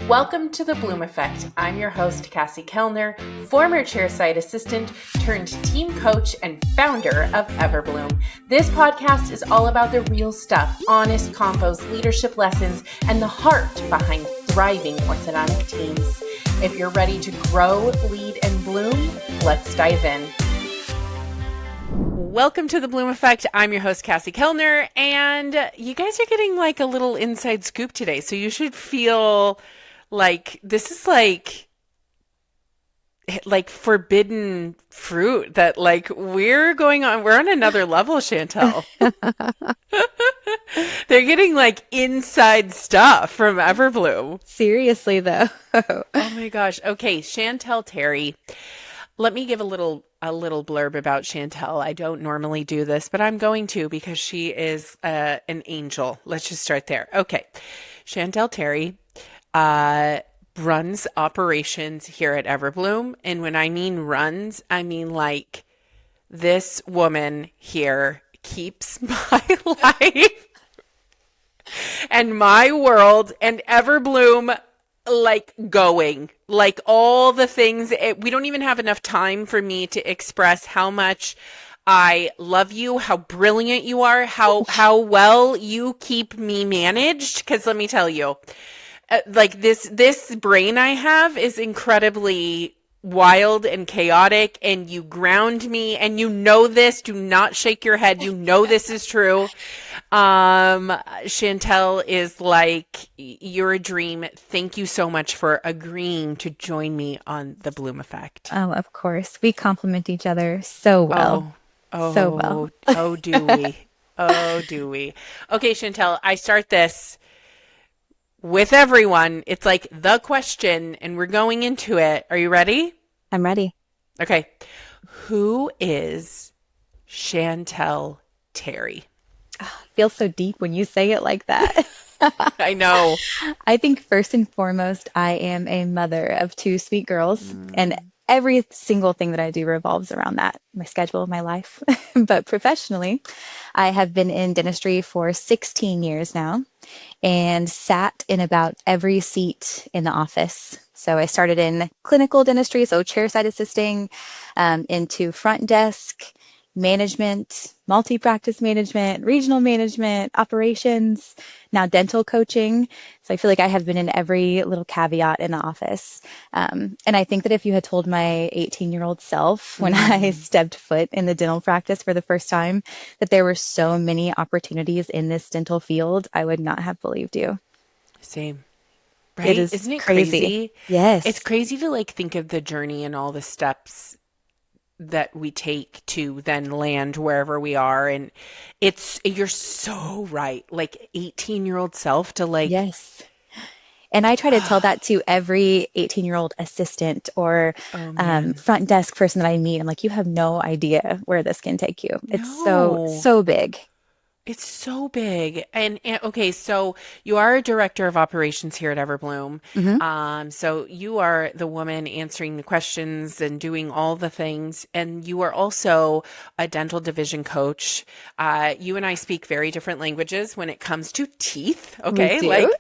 Welcome to the Bloom Effect. I'm your host, Cassie Kellner, former chairside assistant turned team coach and founder of Everbloom. This podcast is all about the real stuff, honest combos, leadership lessons, and the heart behind thriving orthodontic teams. If you're ready to grow, lead, and bloom, let's dive in. Welcome to the Bloom Effect. I'm your host, Cassie Kellner, and you guys are getting like a little inside scoop today. So you should feel like this is like forbidden fruit that like we're on another level, Shantel. They're getting like inside stuff from Everbloom. Seriously though. Oh my gosh. Okay, Shantal Terry. Let me give a little blurb about Shantel. I don't normally do this, but I'm going to because she is an angel. Let's just start there. Okay. Shantal Terry runs operations here at Everbloom. And when I mean runs, I mean like this woman here keeps my life and my world and Everbloom like going, like all the things. We don't even have enough time for me to express how much I love you, how brilliant you are, how well you keep me managed. Because let me tell you, like this brain I have is incredibly wild and chaotic, and you ground me, and you know this. Do not shake your head. You know this is true. Shantel is like, you're a dream. Thank you so much for agreeing to join me on the Bloom Effect. Oh, of course. We complement each other so well. So well. Oh, do we? Oh, do we? Okay, Shantel, I start this with everyone. It's like the question, and we're going into it. Are you ready? I'm ready. Okay. Who is Shantal Terry? Feels so deep when you say it like that. I know. I think first and foremost, I am a mother of two sweet girls, and every single thing that I do revolves around that, my schedule, my life. But professionally, I have been in dentistry for 16 years now and sat in about every seat in the office. So I started in clinical dentistry, so chairside assisting, into front desk, management, multi-practice management, regional management, operations, now dental coaching. So I feel like I have been in every little caveat in the office. And I think that if you had told my 18-year-old self when I stepped foot in the dental practice for the first time that there were so many opportunities in this dental field, I would not have believed you. Same. Right? Isn't it crazy? Yes. It's crazy to like think of the journey and all the steps that we take to then land wherever we are. And you're so right. Like 18-year-old self to like. Yes. And I try to tell that to every 18-year-old assistant or front desk person that I meet. I'm like, you have no idea where this can take you. It's so big. It's so big. And okay, so you are a director of operations here at Everbloom. So you are the woman answering the questions and doing all the things. And you are also a dental division coach. You and I speak very different languages when it comes to teeth. Okay. Like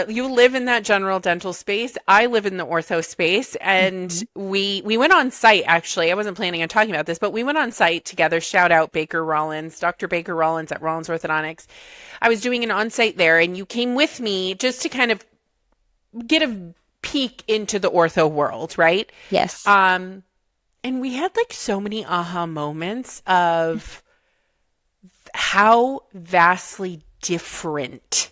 you live in that general dental space. I live in the ortho space. And we went on site, actually. I wasn't planning on talking about this, but we went on site together. Shout out Baker Rollins, Dr. Baker Rollins at Rollins Orthodontics. I was doing an on-site there, and you came with me just to kind of get a peek into the ortho world, right? Yes. And we had like so many aha moments of how vastly different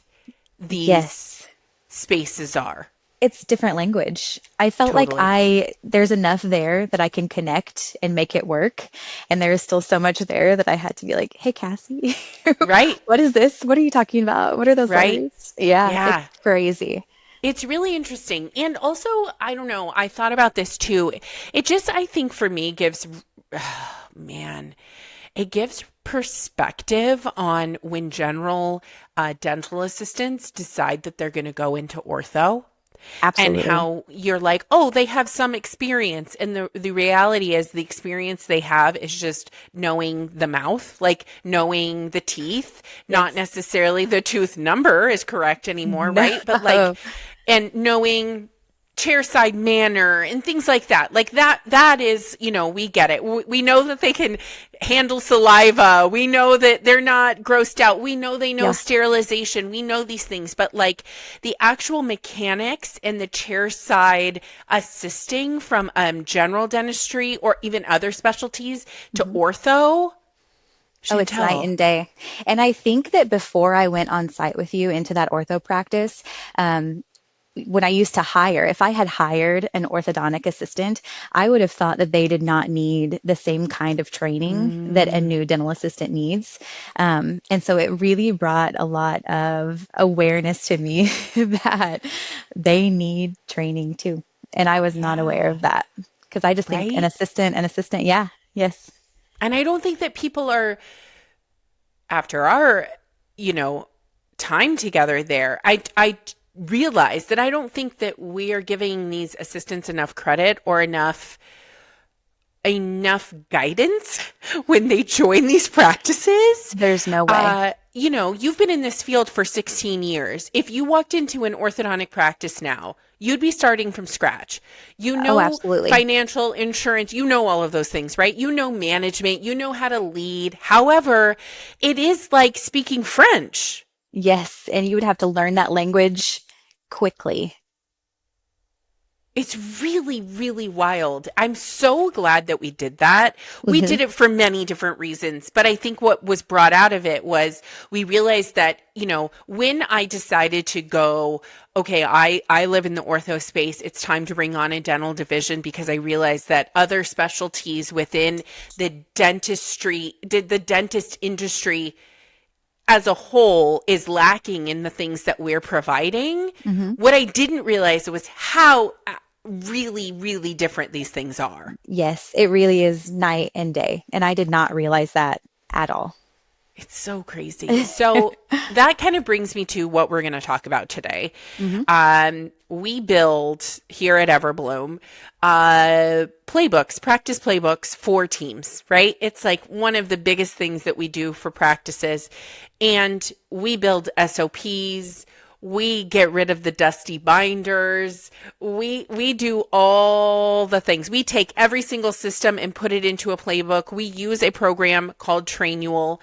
these spaces are. It's different language. I felt like there's enough there that I can connect and make it work. And there is still so much there that I had to be like, hey, Cassie, right? What is this? What are you talking about? What are those letters? Yeah. It's crazy. It's really interesting. And also, I don't know, I thought about this too. It just, I think for me gives, it gives perspective on when general dental assistants decide that they're going to go into ortho. Absolutely. And how you're like, oh, they have some experience. And the reality is the experience they have is just knowing the mouth, like knowing the teeth, not necessarily the tooth number is correct anymore, right? But like and knowing chairside manner and things like that. Like that is, we get it. We know that they can handle saliva. We know that they're not grossed out. We know they know Yeah. sterilization. We know these things, but like the actual mechanics and the chairside assisting from general dentistry or even other specialties to Mhm. ortho, Oh, it's night Chantel, and day. And I think that before I went on site with you into that ortho practice, um, when I used to hire, if I had hired an orthodontic assistant, I would have thought that they did not need the same kind of training that a mm, new dental assistant needs. And so it really brought a lot of awareness to me that they need training too. And I was not aware yeah, of that because I just think right? an assistant, yeah, yes. And I don't think that people are after our, you know, time together there, I realized that I don't think that we are giving these assistants enough credit or enough guidance when they join these practices. There's no way. You've been in this field for 16 years. If you walked into an orthodontic practice now, you'd be starting from scratch. You Oh, know absolutely. financial insurance, you know all of those things, right? You know management, you know how to lead. However, it is like speaking French. Yes. And you would have to learn that language quickly. It's really, really wild. I'm so glad that we did that. We Hmm. did it for many different reasons, but I think what was brought out of it was we realized that, when I decided to go, okay, I live in the ortho space, it's time to bring on a dental division because I realized that other specialties within the dentist industry as a whole is lacking in the things that we're providing. Hmm. What I didn't realize was how really, really different these things are. Yes, it really is night and day. And I did not realize that at all. It's so crazy. So that kind of brings me to what we're going to talk about today. Hmm. We build here at Everbloom practice playbooks for teams, right? It's like one of the biggest things that we do for practices. And we build SOPs. We get rid of the dusty binders. We do all the things. We take every single system and put it into a playbook. We use a program called Trainual.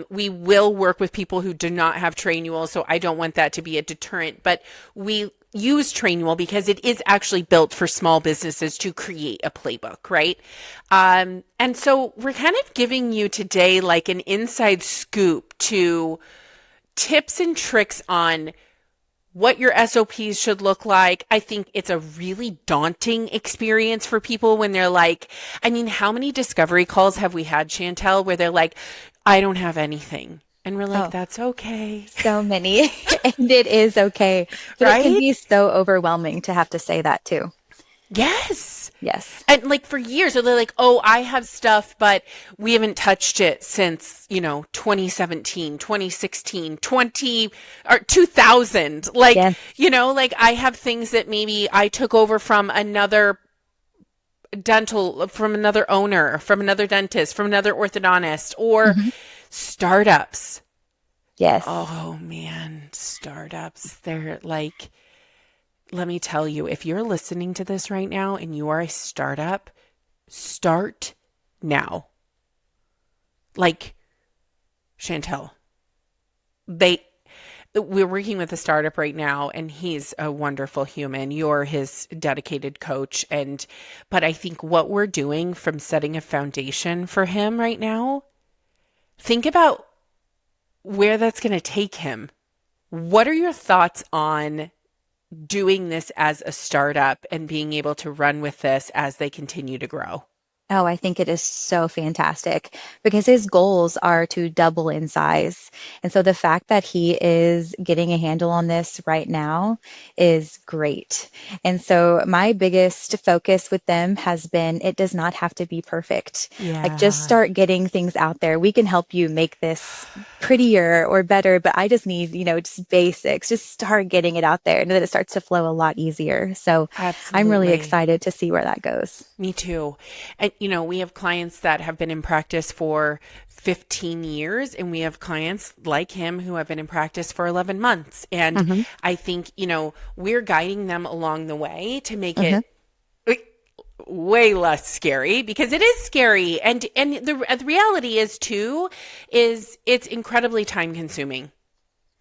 We will work with people who do not have Trainual, so I don't want that to be a deterrent. But we use Trainual because it is actually built for small businesses to create a playbook, right? And so we're kind of giving you today like an inside scoop to tips and tricks on what your SOPs should look like. I think it's a really daunting experience for people when they're like, I mean, how many discovery calls have we had, Chantel, where they're like, I don't have anything. And we're like, Oh, that's okay. so many. And it is okay. But it can Right? be so overwhelming to have to say that too. Yes. Yes. And like for years, so they're like, oh, I have stuff, but we haven't touched it since, 2017, 2016, 20 or 2000. Like, Yes. like I have things that maybe I took over from from another owner, from another dentist, from another orthodontist, or Hmm. startups. Yes. Oh man, startups. They're like, let me tell you, if you're listening to this right now and you are a startup, start now. Like Chantel, they we're working with a startup right now and he's a wonderful human. You're his dedicated coach but I think what we're doing from setting a foundation for him right now, think about where that's going to take him. What are your thoughts on doing this as a startup and being able to run with this as they continue to grow? Oh, I think it is so fantastic because his goals are to double in size. And so the fact that he is getting a handle on this right now is great. And so my biggest focus with them has been it does not have to be perfect. Like just Yeah. start getting things out there. We can help you make this prettier or better, but I just need, just basics. Just start getting it out there and then it starts to flow a lot easier. So I'm really Absolutely. excited to see where that goes. Me too. And we have clients that have been in practice for 15 years, and we have clients like him who have been in practice for 11 months. And Mm-hmm. I think, we're guiding them along the way to make Mm-hmm. it way less scary, because it is scary. And the reality is too, is it's incredibly time consuming.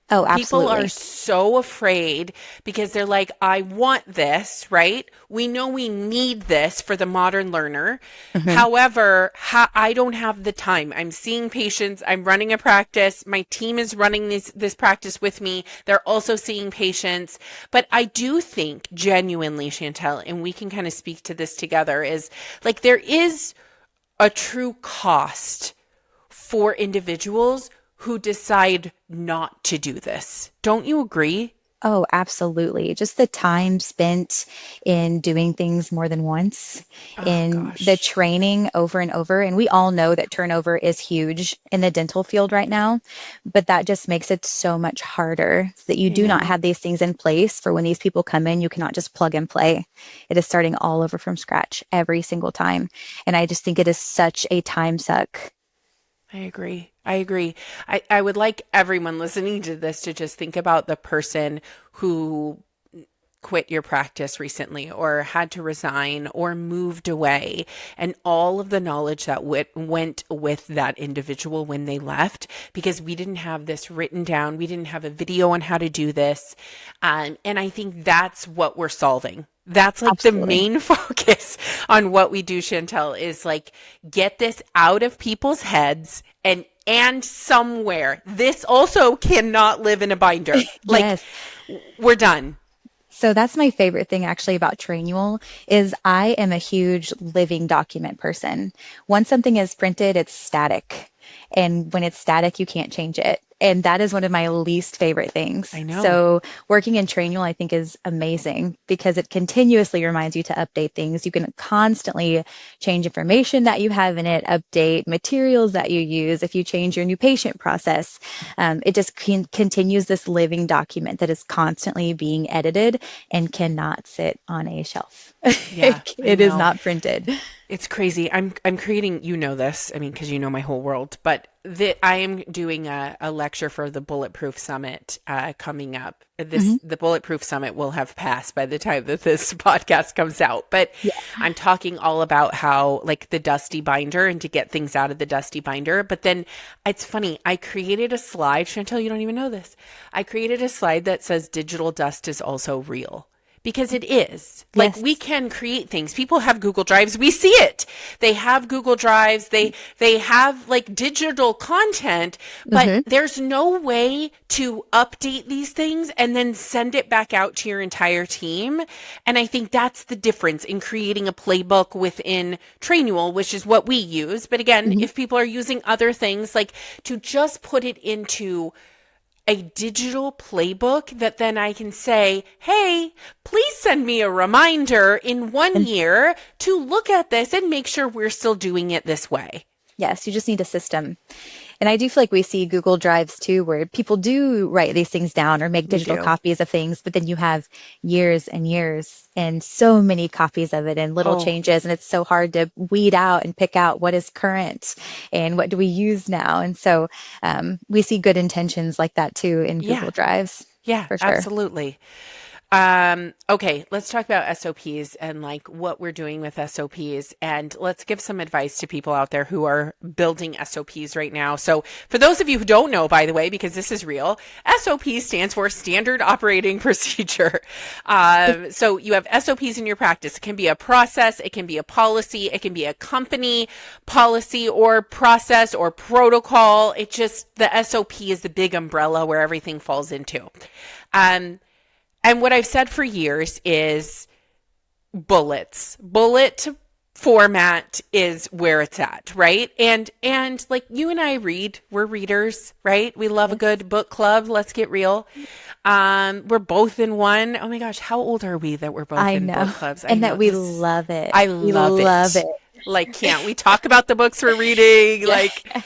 Oh, People are absolutely. so afraid because they're like, I want this, right? We know we need this for the modern learner. Mm-hmm. However, I don't have the time. I'm seeing patients. I'm running a practice. My team is running this practice with me. They're also seeing patients. But I do think genuinely, Chantel, and we can kind of speak to this together, is like there is a true cost for individuals who decide not to do this. Don't you agree? Oh, absolutely. Just the time spent in doing things more than once, Oh in the gosh. training over and over. And we all know that turnover is huge in the dental field right now, but that just makes it so much harder so that you I do not know. have these things in place for when these people come in. You cannot just plug and play. It is starting all over from scratch every single time. And I just think it is such a time suck. I agree. I agree. I would like everyone listening to this to just think about the person who quit your practice recently or had to resign or moved away, and all of the knowledge that went with that individual when they left, because we didn't have this written down. We didn't have a video on how to do this. And I think that's what we're solving. That's like the Absolutely. main focus on what we do, Chantel, is like get this out of people's heads, and somewhere. This also cannot live in a binder. Like Yes. we're done. So that's my favorite thing actually about Trainual is I am a huge living document person. Once something is printed, it's static. And when it's static, you can't change it. And that is one of my least favorite things. I know. So working in Trainual, I think is amazing because it continuously reminds you to update things. You can constantly change information that you have in it, update materials that you use. If you change your new patient process, it just continues this living document that is constantly being edited and cannot sit on a shelf. Yeah, I It is know. not printed. It's crazy. I'm creating, this, I mean, because you know my whole world, but I am doing a lecture for the Bulletproof Summit coming up. Mhm. The Bulletproof Summit will have passed by the time that this podcast comes out, but Yeah. I'm talking all about how like the dusty binder and to get things out of the dusty binder. But then it's funny. I created a slide. Chantel, you don't even know this. I created a slide that says digital dust is also real. Because it is. Like Yes. we can create things. People have Google Drives. We see it. They have Google Drives. They have like digital content, but Hmm. there's no way to update these things and then send it back out to your entire team. And I think that's the difference in creating a playbook within Trainual, which is what we use. But again, Hmm. if people are using other things, like to just put it into a digital playbook that then I can say, hey, please send me a reminder in one And year to look at this and make sure we're still doing it this way. yes, you just need a system. And I do feel like we see Google Drives too, where people do write these things down or make We digital do. copies of things, but then you have years and years and so many copies of it and little Oh, changes. And it's so hard to weed out and pick out what is current and what do we use now. And so we see good intentions like that too in yeah. Google Drives Yeah, for sure. absolutely. Okay, let's talk about SOPs and like what we're doing with SOPs, and let's give some advice to people out there who are building SOPs right now. So for those of you who don't know, by the way, because this is real, SOP stands for Standard Operating Procedure. So you have SOPs in your practice. It can be a process, it can be a policy, it can be a company policy or process or protocol. It just, the SOP is the big umbrella where everything falls into. Um, and what I've said for years is bullets. Bullet format is where it's at, right? And like you and I read, we're readers, right? We love a Yes. good book club. Let's get real. We're both in one. Oh my gosh, how old are we that we're both I in book know. clubs? I And that know we this. love it. I We love love it. it. Like, can't we talk about the books we're reading? Yeah. Like,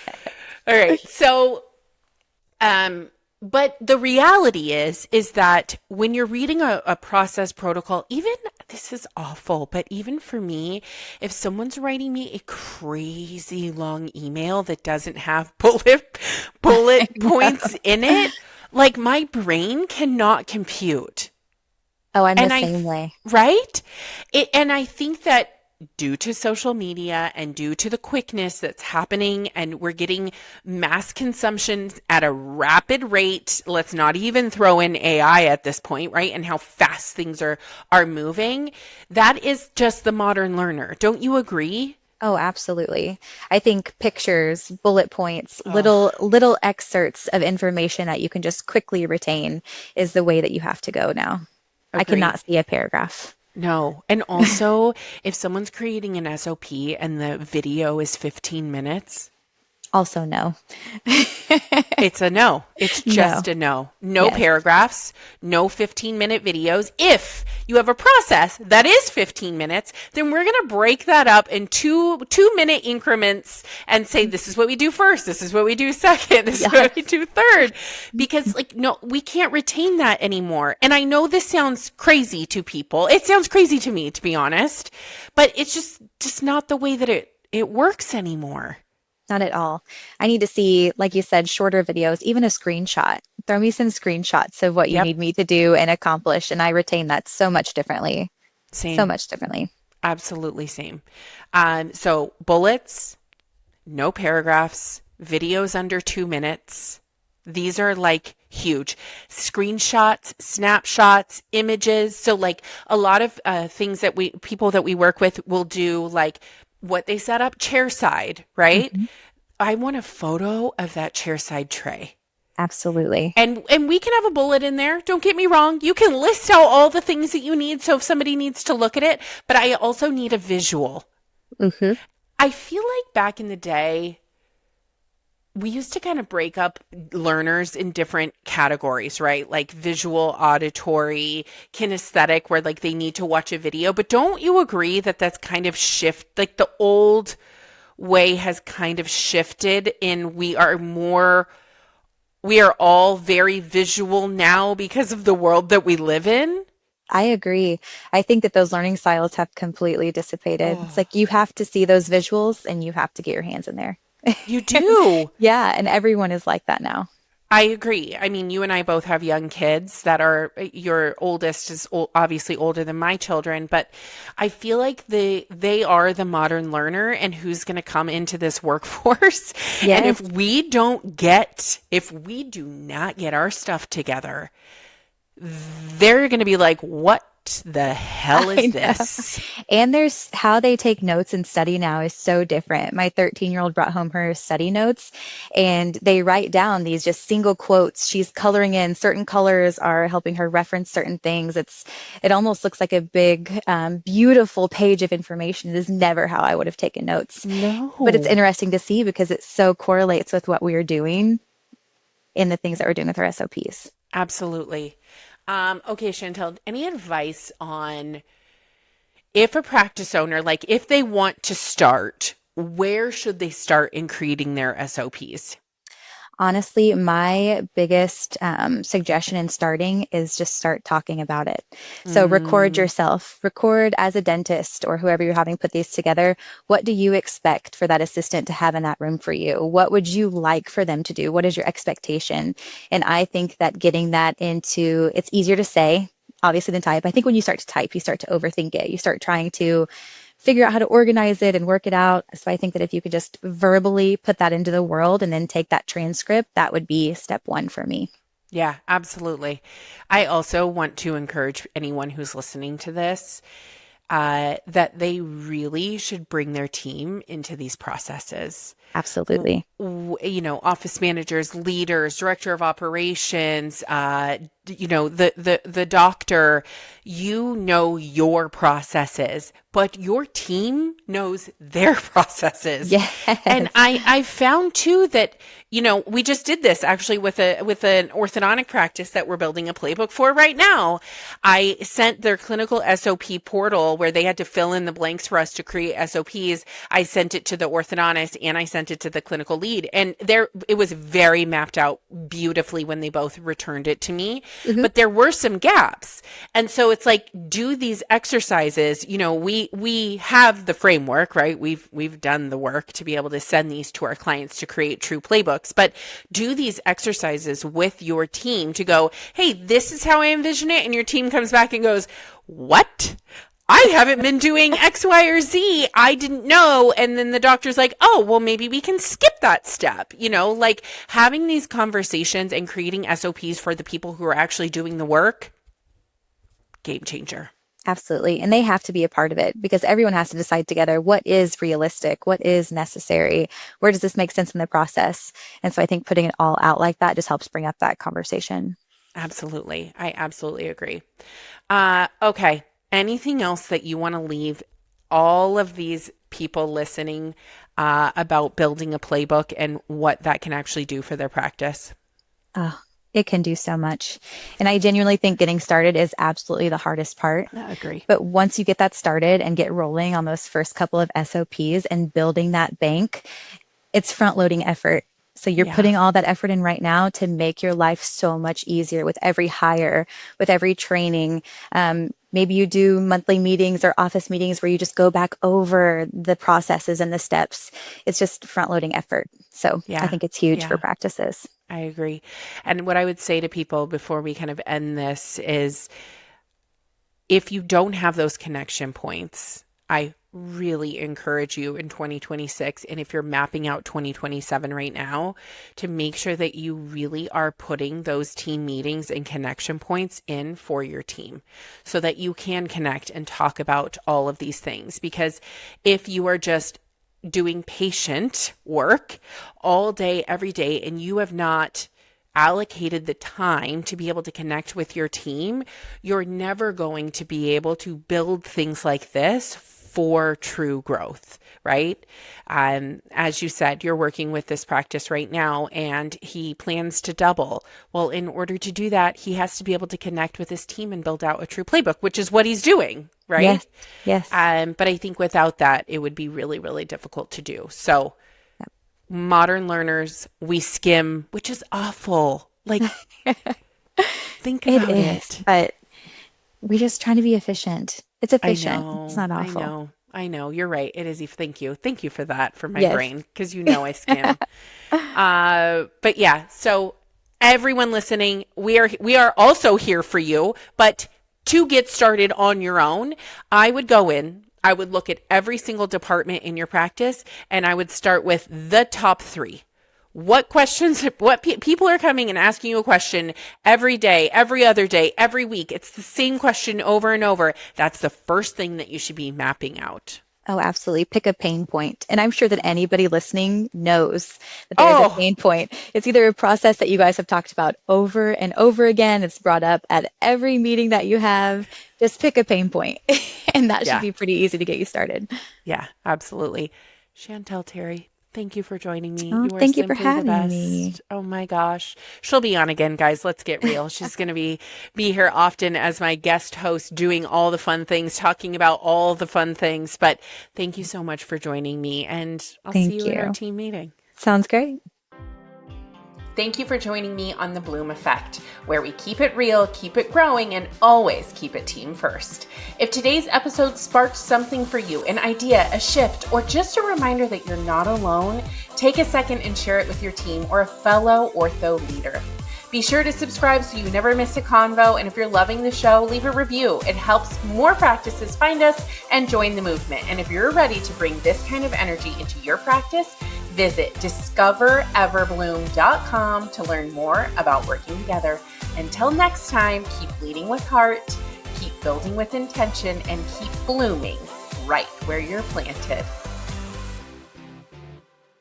all right. So, but the reality is that when you're reading a process protocol, even this is awful, but even for me, if someone's writing me a crazy long email that doesn't have bullet points in it, like my brain cannot compute. Oh, I'm the And same way. right? And I think that due to social media and due to the quickness that's happening, and we're getting mass consumption at a rapid rate. Let's not even throw in AI at this point, right? And how fast things are moving. That is just the modern learner. Don't you agree? Oh, absolutely. I think pictures, bullet points, Oh, little excerpts of information that you can just quickly retain is the way that you have to go now. I agree. cannot see a paragraph. No. And also, if someone's creating an SOP and the video is 15 minutes, Also, no. it's a no. It's No. just a no. No Yes. paragraphs, no 15-minute videos. If you have a process that is 15 minutes, then we're going to break that up in two-minute increments and say, this is what we do first. This is what we do second. This is what we Yes. do third. Because like, no, we can't retain that anymore. And I know this sounds crazy to people. It sounds crazy to me, to be honest, but it's just not the way that it works anymore. Not at all. I need to see, like you said, shorter videos, even a screenshot. Throw me some screenshots of what you Yep. need me to do and accomplish, and I retain that so much differently. So Same. much differently. Absolutely same. So bullets, no paragraphs, videos under 2 minutes. These are like huge. Screenshots, snapshots, images. So like a lot of things that people that we work with will do, like what they set up chairside, right? Mhm. I want a photo of that chairside tray. Absolutely. And we can have a bullet in there. Don't get me wrong. You can list out all the things that you need. So if somebody needs to look at it, but I also need a visual. Hmm. I feel like back in the day, we used to kind of break up learners in different categories, right? Like visual, auditory, kinesthetic, where like they need to watch a video. But don't you agree that that's kind of like the old way has kind of shifted in we are all very visual now because of the world that we live in? I agree. I think that those learning styles have completely dissipated. It's Oh, like you have to see those visuals and you have to get your hands in there. you do. Yeah, and everyone is like that now. I agree. I mean, you and I both have young kids that are, your oldest is obviously older than my children, but I feel like they are the modern learner and who's going to come into this workforce. And Yes, if we do not get our stuff together, they're going to be like, what the hell is I know. this? And there's how they take notes and study now is so different. My 13-year-old brought home her study notes and they write down these just single quotes. She's coloring in certain colors are helping her reference certain things. It almost looks like a big, beautiful page of information. It is never how I would have taken notes. But it's No. interesting to see because it so correlates with what we are doing in the things that we're doing with our SOPs. Absolutely. Okay, Chantel, any advice on if a practice owner, like if they want to start, where should they start in creating their SOPs? Honestly, my biggest suggestion in starting is just start talking about it. So record Mm, yourself, record as a dentist or whoever you're having put these together. What do you expect for that assistant to have in that room for you? What would you like for them to do? What is your expectation? And I think that getting that into, it's easier to say, obviously, than type. I think when you start to type, you start to overthink it. You start trying to figure out how to organize it and work it out. So I think that if you could just verbally put that into the world and then take that transcript, that would be step one for me. yeah, absolutely. I also want to encourage anyone who's listening to this that they really should bring their team into these processes. Absolutely. Office managers, leaders, director of operations, the doctor, your processes, but your team knows their processes. And Yes. I found too that, we just did this actually with an orthodontic practice that we're building a playbook for right now. I sent their clinical SOP portal where they had to fill in the blanks for us to create SOPs. I sent it to the orthodontist and I sent it to the clinical lead. And it was very mapped out beautifully when they both returned it to me. Mhm. But there were some gaps. And so it's like, do these exercises, we have the framework, right? We've done the work to be able to send these to our clients to create true playbooks, but do these exercises with your team to go, hey, this is how I envision it. And your team comes back and goes, what? I haven't been doing X, Y, or Z. I didn't know. And then the doctor's like, oh, well, maybe we can skip that step. Like having these conversations and creating SOPs for the people who are actually doing the work, game changer. Absolutely. And they have to be a part of it because everyone has to decide together what is realistic, what is necessary, where does this make sense in the process? And so I think putting it all out like that just helps bring up that conversation. Absolutely. I absolutely agree. Okay. Anything else that you want to leave all of these people listening about building a playbook and what that can actually do for their practice? Oh, it can do so much. And I genuinely think getting started is absolutely the hardest part. I agree. But once you get that started and get rolling on those first couple of SOPs and building that bank, it's front loading effort. So you're putting all that effort in right now to make your life so much easier with every hire, with every training. Maybe you do monthly meetings or office meetings where you just go back over the processes and the steps. It's just front loading effort. So I think it's huge for practices. I agree. And what I would say to people before we kind of end this is if you don't have those connection points, I really encourage you in 2026, and if you're mapping out 2027 right now, to make sure that you really are putting those team meetings and connection points in for your team so that you can connect and talk about all of these things. Because if you are just doing patient work all day, every day, and you have not allocated the time to be able to connect with your team, you're never going to be able to build things like this for true growth, right? As you said, you're working with this practice right now and he plans to double. Well, in order to do that, he has to be able to connect with his team and build out a true playbook, which is what he's doing, right? Yes. But I think without that, it would be really, really difficult to do. So modern learners, we skim, which is awful. Like, think about it. But we're just trying to be efficient. It's efficient. It's not awful. I know. You're right. It is. Thank you. Thank you for that for my brain because I skim. But yeah, so everyone listening, we are also here for you, but to get started on your own, I would look at every single department in your practice and I would start with the top 3. What questions, people are coming and asking you a question every day, every other day, every week. It's the same question over and over. That's the first thing that you should be mapping out. Oh, absolutely. Pick a pain point. And I'm sure that anybody listening knows that there's a pain point. It's either a process that you guys have talked about over and over again. It's brought up at every meeting that you have. Just pick a pain point. And that should be pretty easy to get you started. Yeah, absolutely. Shantal Terry, thank you for joining me. Oh, you are thank you for simply the having best. me. Oh my gosh. She'll be on again, guys. Let's get real. She's going to be here often as my guest host, doing all the fun things, talking about all the fun things. But thank you so much for joining me, and I'll see you at our team meeting. Sounds great. Thank you for joining me on The Bloom Effect, where we keep it real, keep it growing, and always keep it team first. If today's episode sparked something for you, an idea, a shift, or just a reminder that you're not alone, take a second and share it with your team or a fellow ortho leader. Be sure to subscribe so you never miss a convo, and if you're loving the show, leave a review. It helps more practices find us and join the movement. And if you're ready to bring this kind of energy into your practice, visit discovereverbloom.com to learn more about working together. Until next time, keep leading with heart, keep building with intention, and keep blooming right where you're planted.